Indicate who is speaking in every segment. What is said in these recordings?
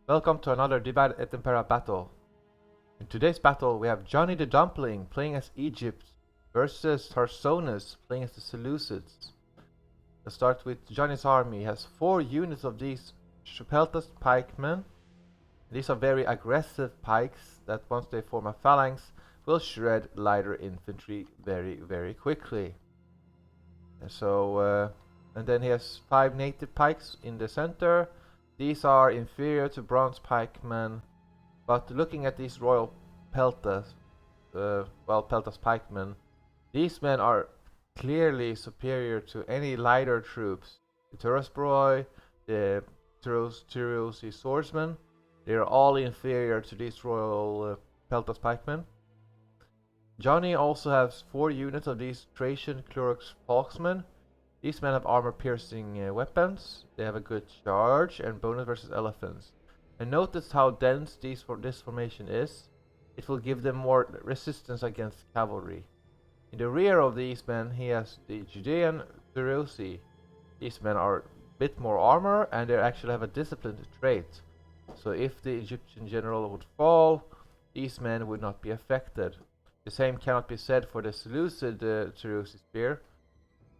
Speaker 1: Welcome to another Divide et Impera battle. In today's battle we have Johnny the Dumpling playing as Egypt versus Tarsonis playing as the Seleucids. Let's start with Johnny's army. He has 4 units of these Peltas pikemen. These are very aggressive pikes that once they form a phalanx will shred lighter infantry very quickly. And then he has 5 native pikes in the center. These are inferior to bronze pikemen, but looking at these royal peltas, peltas pikemen, these men are clearly superior to any lighter troops. The Turosbroi, the Tyrosi swordsmen, they are all inferior to these royal peltas pikemen. Johnny also has 4 units of these Thracian Clorux Falksmen. These men have armor-piercing weapons, they have a good charge and bonus versus elephants. And notice how dense this formation is. It will give them more resistance against cavalry. In the rear of these men he has the Judean Tyrosi. These men are a bit more armor and they actually have a disciplined trait. So if the Egyptian general would fall, these men would not be affected. The same cannot be said for the Seleucid Tyrosi spear.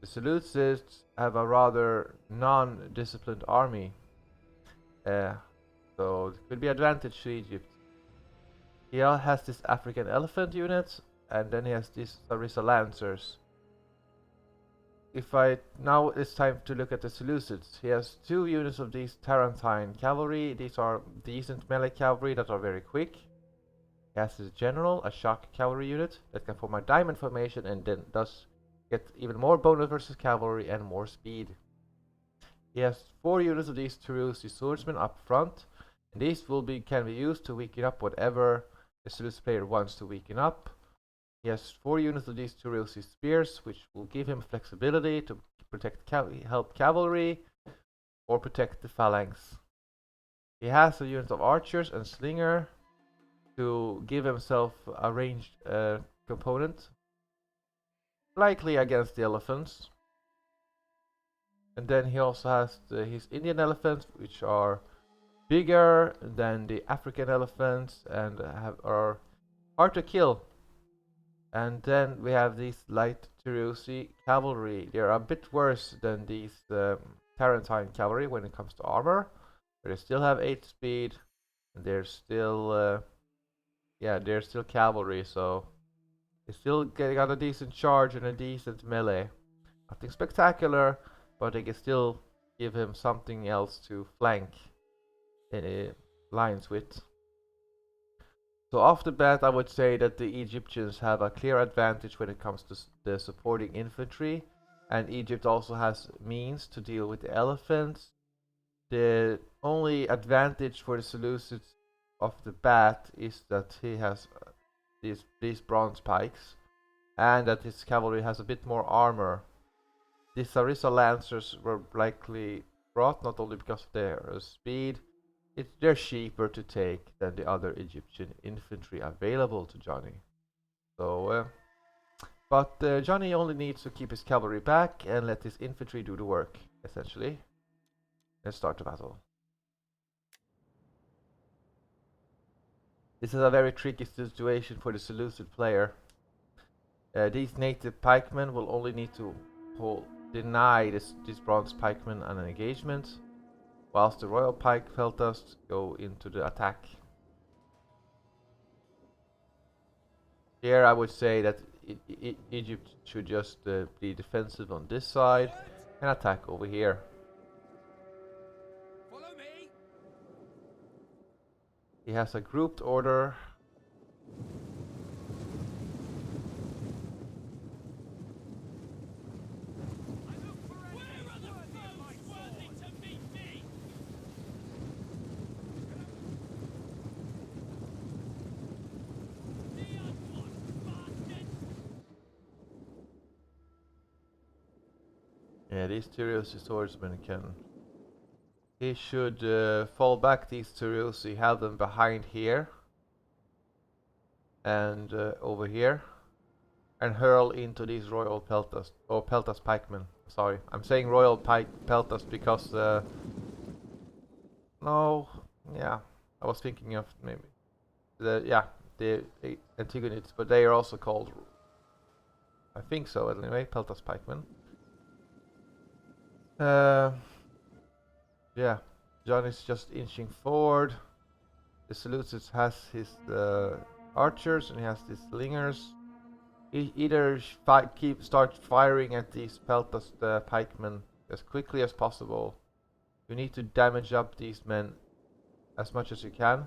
Speaker 1: The Seleucids have a rather non-disciplined army, so it could be advantage to Egypt. He has this African elephant unit, and then he has these Sarissa lancers. Now it's time to look at the Seleucids. He has 2 units of these Tarantine cavalry. These are decent melee cavalry that are very quick. He has his general, a shock cavalry unit that can form a diamond formation and then does get even more bonus versus cavalry and more speed. He has 4 units of these Tyrosi swordsmen up front, and these can be used to weaken up whatever the Seleucid player wants to weaken up. He has 4 units of these Tyrosi spears, which will give him flexibility to help cavalry or protect the phalanx. He has a unit of archers and slinger to give himself a ranged component, likely against the elephants. And then he also has his Indian elephants, which are bigger than the African elephants and are hard to kill. And then we have these light Tyrosi cavalry. They are a bit worse than these Tarentine cavalry when it comes to armor, but they still have 8 speed, and they're still cavalry, so they still got a decent charge and a decent melee. Nothing spectacular, but they can still give him something else to flank lines with. So off the bat, I would say that the Egyptians have a clear advantage when it comes to the supporting infantry, and Egypt also has means to deal with the elephants. The only advantage for the Seleucids off the bat is that he has these bronze pikes, and that his cavalry has a bit more armor. The Sarissa lancers were likely brought not only because of their speed, they're cheaper to take than the other Egyptian infantry available to Johnny. So, but Johnny only needs to keep his cavalry back and let his infantry do the work, essentially. Let's start the battle. This is a very tricky situation for the Seleucid player. These native pikemen will only need to deny this bronze pikeman an engagement, whilst the royal pike peltas go into the attack. Here I would say that Egypt should just be defensive on this side and attack over here.
Speaker 2: Follow me.
Speaker 1: He has a grouped order. Yeah, these Tyrosi swordsmen can... He should fall back these Tyrosi, have them behind here. And over here. And hurl into these royal peltas, or peltas pikemen. Sorry, I'm saying royal peltas because... no, yeah. I was thinking of maybe the Antagonists, but they are also called, I think so anyway, Peltas pikemen. Yeah, John is just inching forward. The Seleucids has his archers and he has his slingers. He either start firing at these Peltas pikemen as quickly as possible. You need to damage up these men as much as you can.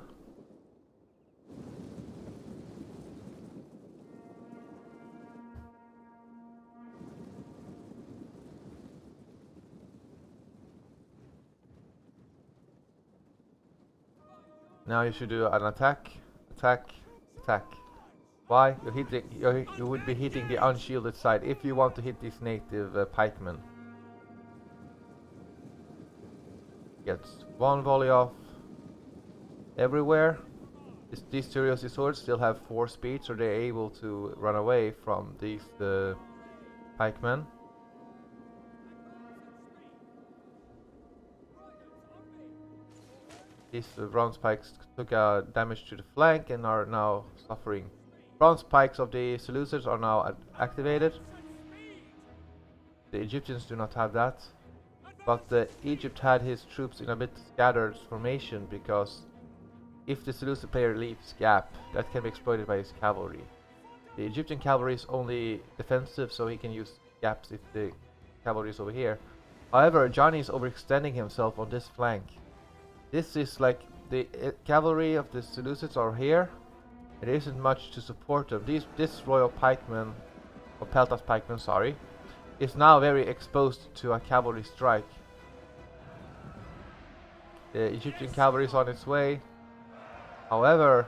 Speaker 1: Now you should do an attack, attack, attack. Why? You would be hitting the unshielded side if you want to hit these native pikemen. Gets one volley off everywhere. These Tarsonis swords still have 4 speed, so they're able to run away from these pikemen. These bronze pikes took damage to the flank and are now suffering. Bronze pikes of the Seleucids are now activated. The Egyptians do not have that. But Egypt had his troops in a bit scattered formation because if the Seleucid player leaves gap, that can be exploited by his cavalry. The Egyptian cavalry is only defensive, so he can use gaps if the cavalry is over here. However, Johnny is overextending himself on this flank. This is like the cavalry of the Seleucids are here. There isn't much to support them. This royal pikeman, or Peltas pikeman, sorry, is now very exposed to a cavalry strike. The Egyptian cavalry is on its way. However,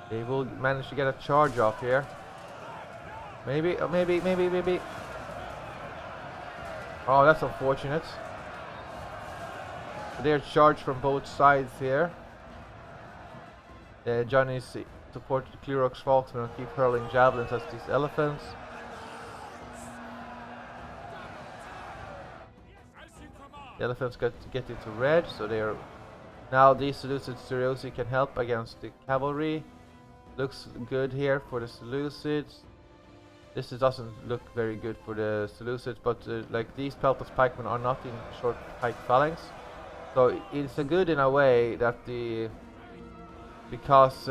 Speaker 1: they will manage to get a charge off here. Maybe. Oh, that's unfortunate. They're charged from both sides here. Johnny's supported Clerox Falkman and keep hurling javelins at these elephants. The elephants get into red, so they are now these Seleucid Tarsonis can help against the cavalry. Looks good here for the Seleucids. This doesn't look very good for the Seleucids, but like these Peltas pikemen are not in short pike phalanx. So it's a good in a way that because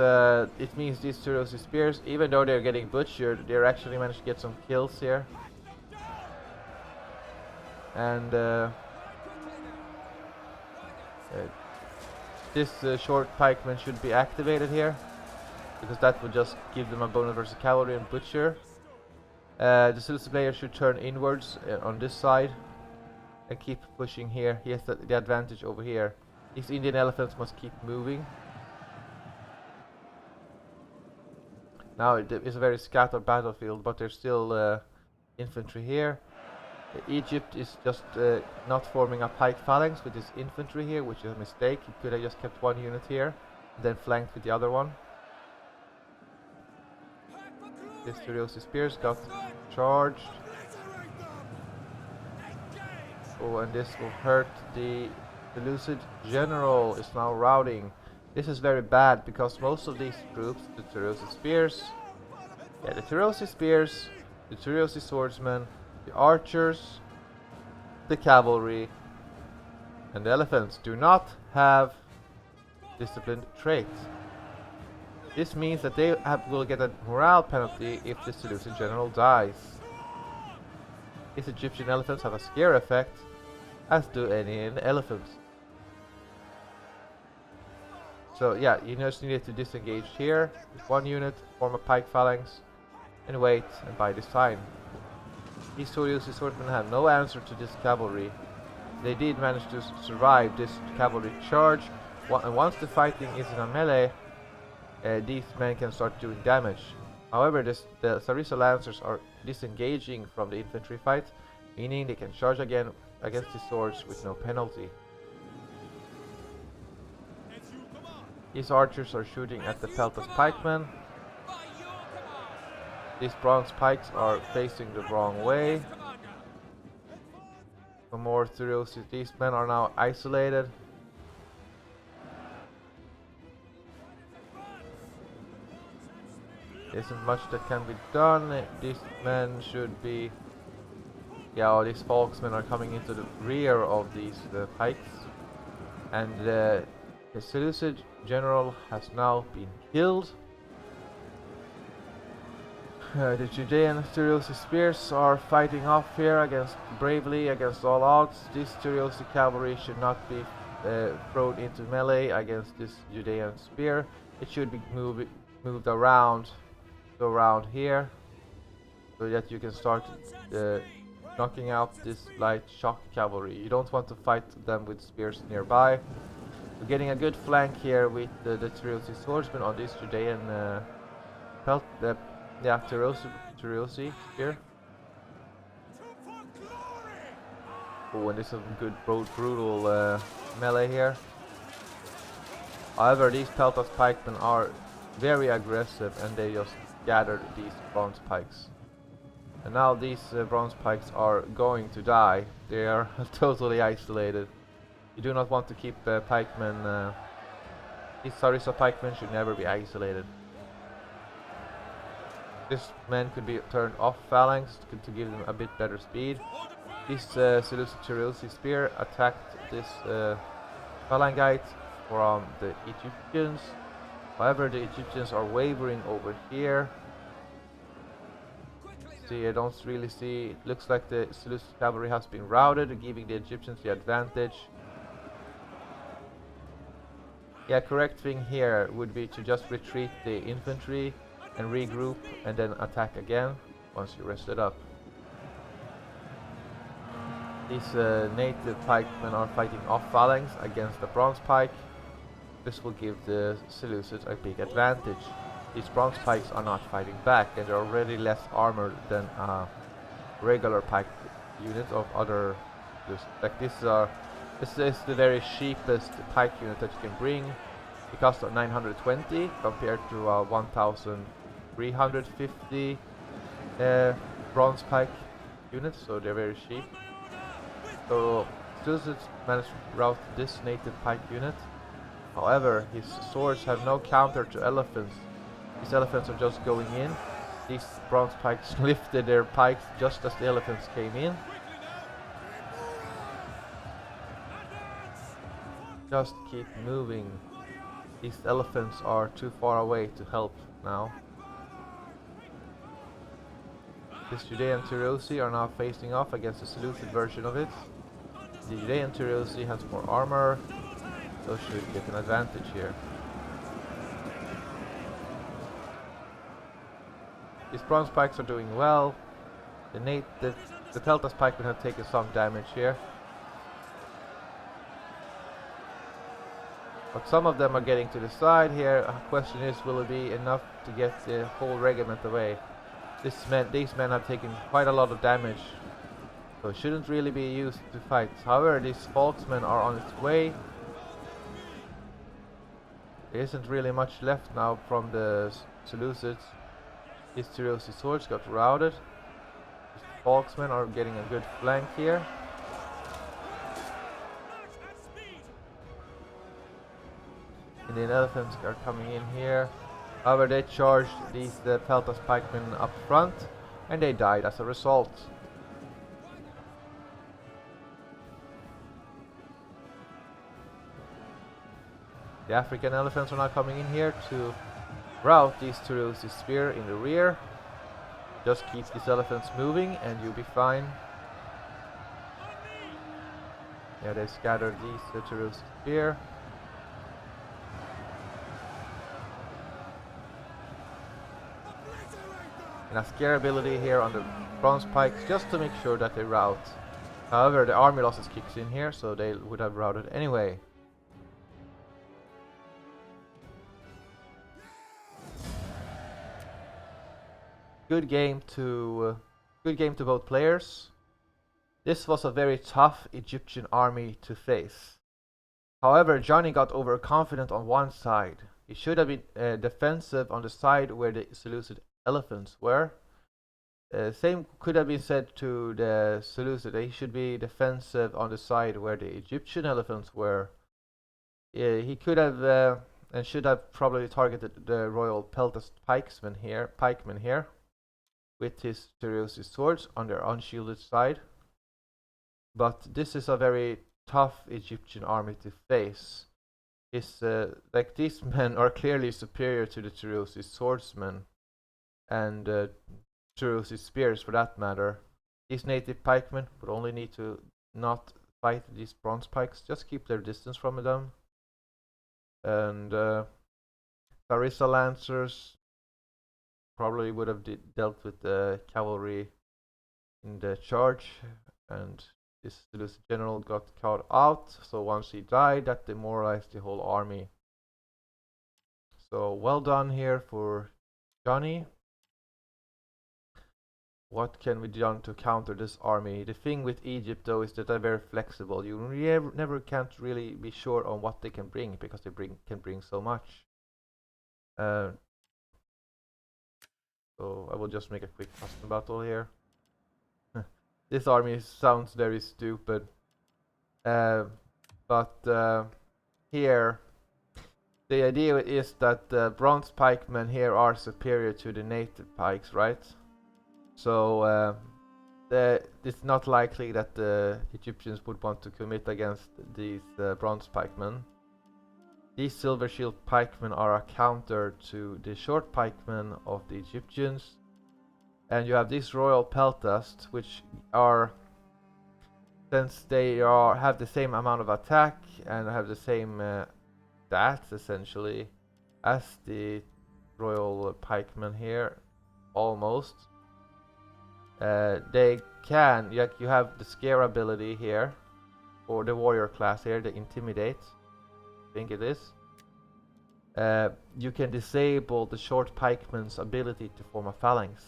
Speaker 1: it means these Tarsonis spears, even though they're getting butchered, they're actually managed to get some kills here. And this short pikeman should be activated here, because that would just give them a bonus versus cavalry and butcher. The Seleucid player should turn inwards on this side and keep pushing here. He has the advantage over here. These Indian elephants must keep moving. Now it's a very scattered battlefield, but there's still infantry here. Egypt is just not forming a pike phalanx with his infantry here, which is a mistake. He could have just kept one unit here, and then flanked with the other one. This Tarsonis spears got charged. Oh, and this will hurt the Seleucid general is now routing. This is very bad because most of these troops, the Tarsonis spears, the Tarsonis spears, the Tarsonis swordsmen, the archers, the cavalry, and the elephants do not have disciplined traits. This means that they will get a morale penalty if the Seleucid general dies. These Egyptian elephants have a scare effect, as do any elephants. So yeah, you just needed to disengage here with one unit, form a pike phalanx, and wait and buy this time. These Tarsonis swordsmen have no answer to this cavalry. They did manage to survive this cavalry charge, and once the fighting is in a melee, these men can start doing damage. However, the Sarissa Lancers are disengaging from the infantry fight, meaning they can charge again against the swords with no penalty. These archers are shooting at the Peltas pikemen. These bronze pikes are facing the wrong way. For more Tarsonis, these men are now isolated. isn't much that can be done. These men should be... Yeah, all these Volksmen are coming into the rear of these pikes. And the Seleucid general has now been killed. The Judean Tarsonis spears are fighting off here bravely against all odds. This Tarsonis cavalry should not be thrown into melee against this Judean spear. It should be moved around here, so that you can start knocking out this light shock cavalry. You don't want to fight them with spears nearby. We're getting a good flank here with the Tarsonis swordsmen on this Judean Tarsosi here. Oh, and this is some good brutal melee here. However, these Peltas pikemen are very aggressive and they just gathered these bronze pikes. And now these bronze pikes are going to die. They are totally isolated. You do not want to keep pikemen. These Sarissa pikemen should never be isolated. This men could be turned off phalanx to give them a bit better speed. This Seleucid Tarsosi spear attacked this phalangite from the Egyptians. However, the Egyptians are wavering over here. See, I don't really see. It looks like the Seleucid cavalry has been routed, giving the Egyptians the advantage. Yeah, correct thing here would be to just retreat the infantry and regroup and then attack again once you rest it up. These native pikemen are fighting off phalanx against the bronze pike. This will give the Seleucids a big advantage. These bronze pikes are not fighting back and they're already less armored than a regular pike unit of other... Like this is the very cheapest pike unit that you can bring. It costs 920 compared to 1350 bronze pike units, so they're very cheap. So Seleucids managed to rout this native pike unit. However, his swords have no counter to elephants. These elephants are just going in. These bronze pikes lifted their pikes just as the elephants came in. Just keep moving. These elephants are too far away to help now. This Judean Tarsosi are now facing off against the Seleucid version of it. The Judean Tarsosi has more armor, so should get an advantage here. These bronze pikes are doing well. The Peltas pikemen have taken some damage here. But some of them are getting to the side here. The question is, will it be enough to get the whole regiment away? These men have taken quite a lot of damage, so it shouldn't really be used to fight. However, these Volksmen are on its way. There isn't really much left now from the Seleucids. These Tarsosi swords got routed. These Volksmen are getting a good flank here. Indian elephants are coming in here. However, they charged these Peltas pikemen up front, and they died as a result. The African elephants are now coming in here to rout these Tarsosi spear in the rear. Just keep these elephants moving, and you'll be fine. Yeah, they scattered these Tarsosi spear. And a scare ability here on the bronze pikes just to make sure that they rout. However, the army losses kicks in here, so they would have routed anyway. Good game to both players. This was a very tough Egyptian army to face. However, Johnny got overconfident on one side. He should have been defensive on the side where the Seleucid elephants were. Same could have been said to the Seleucid. They should be defensive on the side where the Egyptian elephants were. He could have and should have probably targeted the royal peltas pikemen here, with his Tarsonis swords on their unshielded side. But this is a very tough Egyptian army to face. Like these men are clearly superior to the Tarsonis swordsmen and Tarsonis spears for that matter. These native pikemen would only need to not fight these bronze pikes, just keep their distance from them. And Sarissa lancers probably would have dealt with the cavalry in the charge, and this Seleucid general got caught out, so once he died, that demoralized the whole army. So well done here for Johnny. What can be done to counter this army? The thing with Egypt though is that they're very flexible. You never can't really be sure on what they can bring, because they can bring so much. So I will just make a quick custom battle here. This army sounds very stupid, but here the idea is that the bronze pikemen here are superior to the native pikes, right? So it's not likely that the Egyptians would want to commit against these bronze pikemen. These silver shield pikemen are a counter to the short pikemen of the Egyptians. And you have these royal peltas, which are, since they have the same amount of attack and have the same stats essentially as the royal pikemen here, almost. They can, you have the scare ability here, or the warrior class here, the intimidate, I think it is. You can disable the short pikeman's ability to form a phalanx.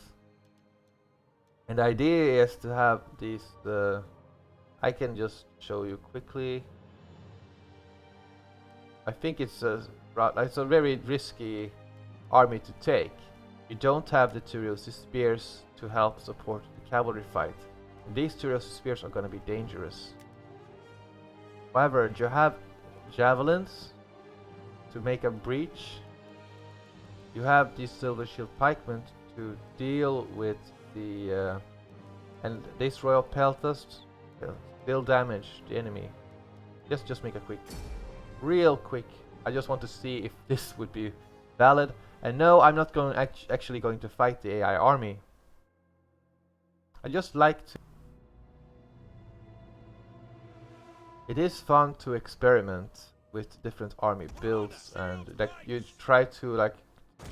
Speaker 1: And the idea is to have these, I can just show you quickly. I think it's a very risky army to take. You don't have the Tarsonis spears to help support the cavalry fight. And these Tarsonis spears are going to be dangerous. However, you have javelins to make a breach. You have these silver shield pikemen to deal with the and these royal peltas still damage the enemy. Just make a real quick. I just want to see if this would be valid. And no, I'm not actually going to fight the AI army. I just like to. It is fun to experiment with different army builds, and like you try to like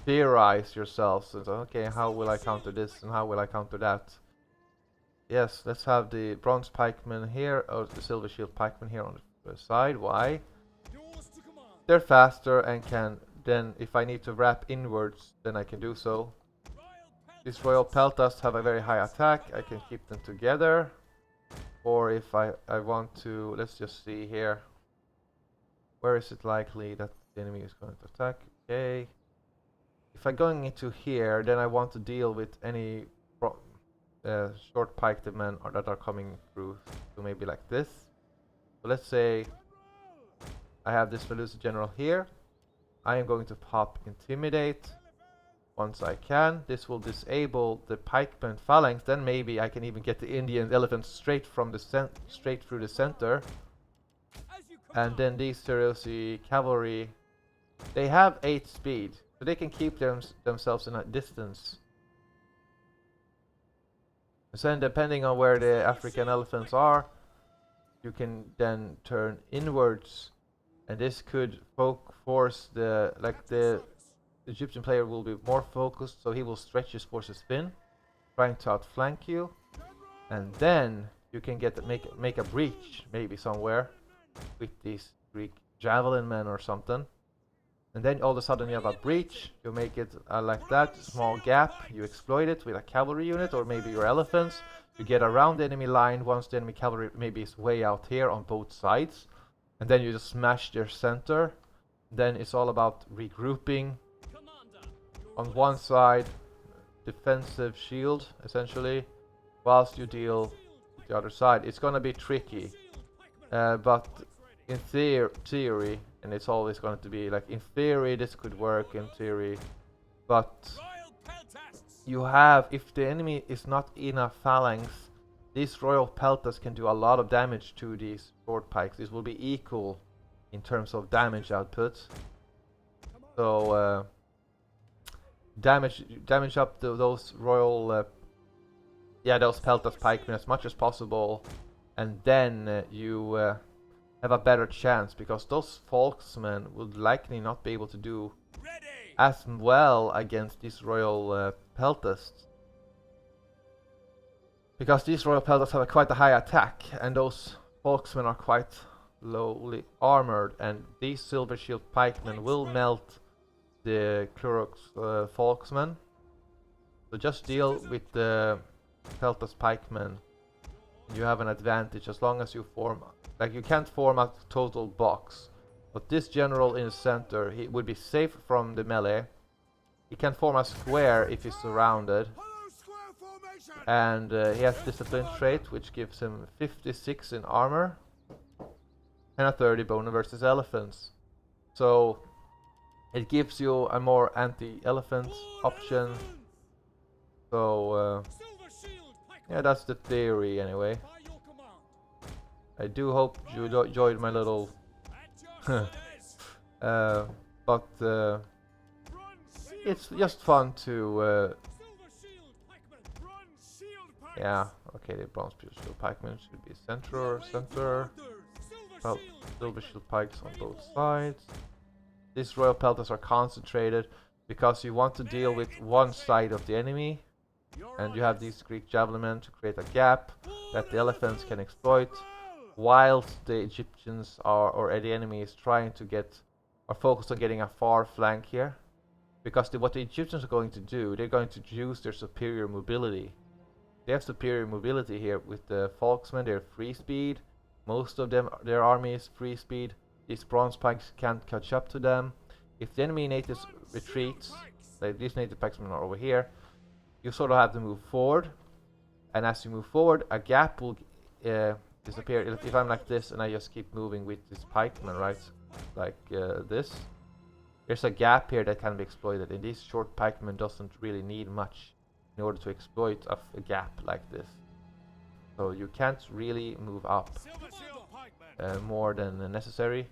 Speaker 1: theorize yourselves and okay, how will I counter this and how will I counter that? Yes, let's have the bronze pikemen here, or the silver shield pikemen here on the side. Why? They're faster and can then, if I need to wrap inwards, then I can do so. These royal peltas have a very high attack. I can keep them together, or if I want to, let's just see here. Where is it likely that the enemy is going to attack? Okay. If I'm going into here, then I want to deal with any short piked men that are coming through. So maybe like this. So let's say I have this Seleucid general here. I am going to pop intimidate once I can. This will disable the pikeman phalanx. Then maybe I can even get the Indian elephants straight from the straight through the center. And then these Tarsonis cavalry, they have 8 speed, so they can keep themselves in a distance. So then, depending on where the African elephants are, you can then turn inwards, and this could force the Egyptian player will be more focused, so he will stretch his forces thin, trying to outflank you, and then you can make a breach maybe somewhere with these Greek javelin men or something. And then all of a sudden you have a breach, you make it like that, small gap, you exploit it with a cavalry unit or maybe your elephants, you get around the enemy line once the enemy cavalry maybe is way out here on both sides, and then you just smash their center. Then it's all about regrouping. On one side, defensive shield essentially, whilst you deal with the other side. It's gonna be tricky, but in theory, and it's always going to be like in theory this could work in theory, but you have, if the enemy is not in a phalanx, these royal peltas can do a lot of damage to these sword pikes. This will be equal in terms of damage output. So damage up those royal those peltas pikemen as much as possible, and then you have a better chance, because those folksmen would likely not be able to do as well against these royal peltas, because these royal peltas have quite a high attack and those folksmen are quite lowly armored, and these silver shield pikemen will melt the Klurox folksmen. So just deal with the peltas pikemen. You have an advantage as long as you form, like you can't form a total box, but this general in the center, he would be safe from the melee. He can form a square if he's surrounded, and he has discipline trait which gives him 56 in armor and a 30 bonus versus elephants. So it gives you a more anti-elephant option. So yeah, that's the theory anyway. I do hope you enjoyed my little but it's just fun to yeah, okay, the bronze shield pikemen should be center. Well, silver shield pikes on both sides. These royal peltas are concentrated because you want to deal with one side of the enemy, and you have these Greek javelin to create a gap that the elephants can exploit, whilst the Egyptians or the enemy is trying to are focused on getting a far flank here. Because what the Egyptians are going to do, they're going to use their superior mobility. They have superior mobility here with the folksmen. They're free speed. Most of them, their army is free speed. These bronze pikes can't catch up to them. If the enemy natives retreats, like these native pikemen are over here, you sort of have to move forward. And as you move forward, a gap will disappear. If I'm like this and I just keep moving with this pikeman, right? Like this. There's a gap here that can be exploited, and this short pikeman doesn't really need much in order to exploit a gap like this. So you can't really move up more than necessary.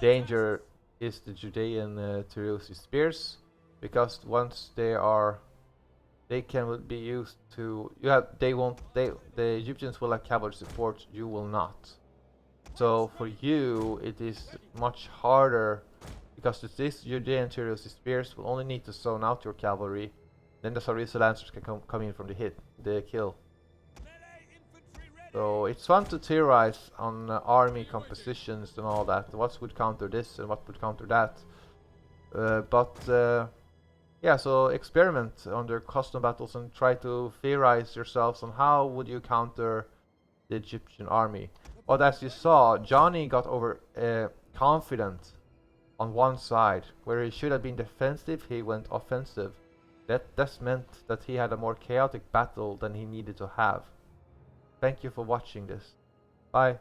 Speaker 1: Danger is the Judean Tarsonis spears, because once they can be used to the Egyptians will have cavalry support, you will not. So for you it is much harder, because this Judean Tarsonis spears will only need to zone out your cavalry. Then the Sarisa lancers can come in from the kill. So it's fun to theorize on army compositions and all that. What would counter this and what would counter that. Yeah, so experiment on their custom battles and try to theorize yourselves on how would you counter the Egyptian army. But as you saw, Johnny got over confident on one side, where he should have been defensive, he went offensive. That meant that he had a more chaotic battle than he needed to have. Thank you for watching this. Bye.